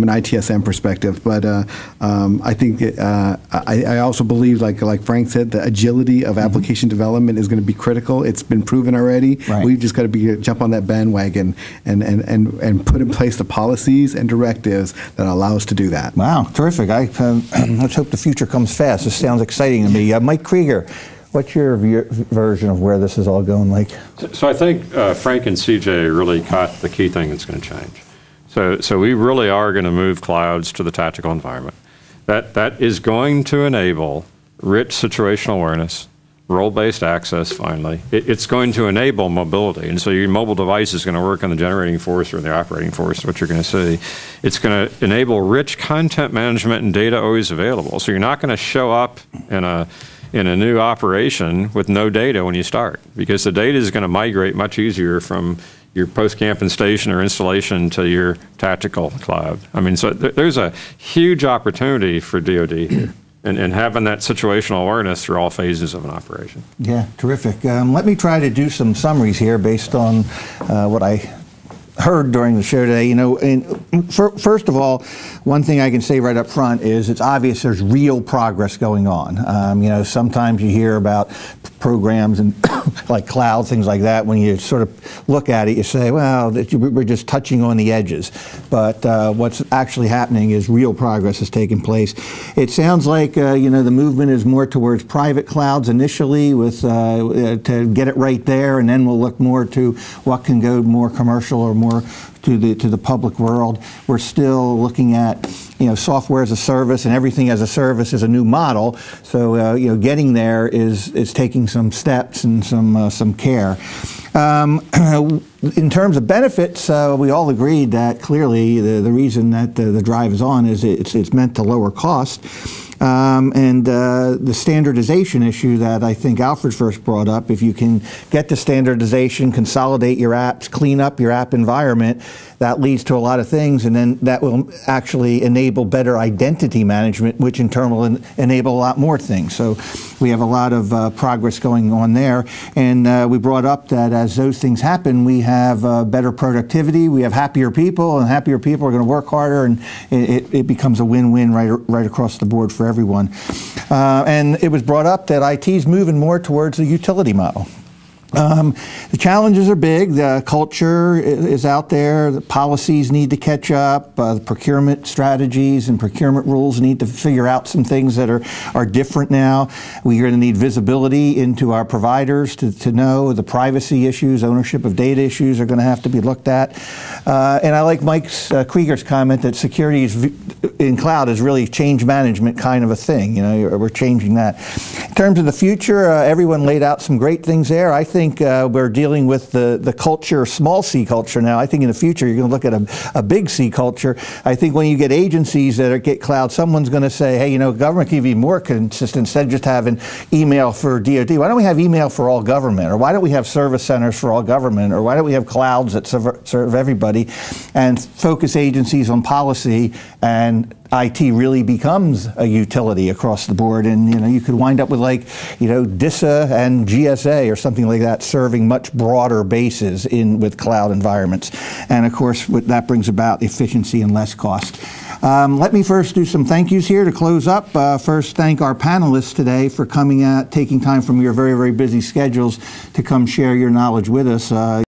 ITSM perspective. But I think I also believe, like Frank said, the agility of application development is going to be critical. It's been proven already. Right. We've just got to jump on that bandwagon and put in place the policies and directives that allow us to do that. Wow, terrific. Let's hope the future comes fast. This sounds exciting to me. Mike Krieger, what's your version of where this is all going like? So I think Frank and CJ really caught the key thing that's going to change. So we really are going to move clouds to the tactical environment. That is going to enable rich situational awareness, role-based access, finally. It's going to enable mobility. And so your mobile device is going to work on the generating force or the operating force, what you're going to see. It's going to enable rich content management and data always available. So you're not going to show up in a new operation with no data when you start, because the data is going to migrate much easier from your post-camping station or installation to your tactical cloud. I mean, so there's a huge opportunity for DoD here. And having that situational awareness through all phases of an operation. Yeah, terrific. Let me try to do some summaries here based on what I heard during the show today. First of all, one thing I can say right up front is it's obvious there's real progress going on. Sometimes you hear about programs and like cloud, things like that. When you sort of look at it, you say, well, we're just touching on the edges. But what's actually happening is real progress is taking place. It sounds like, the movement is more towards private clouds initially to get it right there, and then we'll look more to what can go more commercial or more to the public world. We're still looking at software as a service, and everything as a service is a new model. So getting there is taking some steps and some care. In terms of benefits, we all agreed that clearly the reason that the drive is on is it's meant to lower cost. And the standardization issue that I think Alfred first brought up, if you can get to standardization, consolidate your apps, clean up your app environment, that leads to a lot of things, and then that will actually enable better identity management, which in turn will enable a lot more things. So we have a lot of progress going on there. And we brought up that as those things happen, we have better productivity, we have happier people, and happier people are going to work harder, and it becomes a win-win right across the board for everyone. And it was brought up that IT is moving more towards a utility model. The challenges are big. The culture is out there. The policies need to catch up. The procurement strategies and procurement rules need to figure out some things that are different now. We're going to need visibility into our providers to know the privacy issues, ownership of data issues are going to have to be looked at. And I like Krieger's comment that security in cloud is really change management kind of a thing. You know, we're changing that. In terms of the future, everyone laid out some great things there. I think we're dealing with the culture, small c culture now. I think in the future you're going to look at a big C culture. I think when you get agencies that get cloud, someone's going to say, hey, you know, government can be more consistent instead of just having email for DoD. Why don't we have email for all government? Or why don't we have service centers for all government? Or why don't we have clouds that serve everybody and focus agencies on policy, and IT really becomes a utility across the board, and you know you could wind up with, like, you know, DISA and GSA or something like that, serving much broader bases with cloud environments. And of course, that brings about efficiency and less cost. Let me first do some thank yous here to close up. First, thank our panelists today for taking time from your very, very busy schedules to come share your knowledge with us.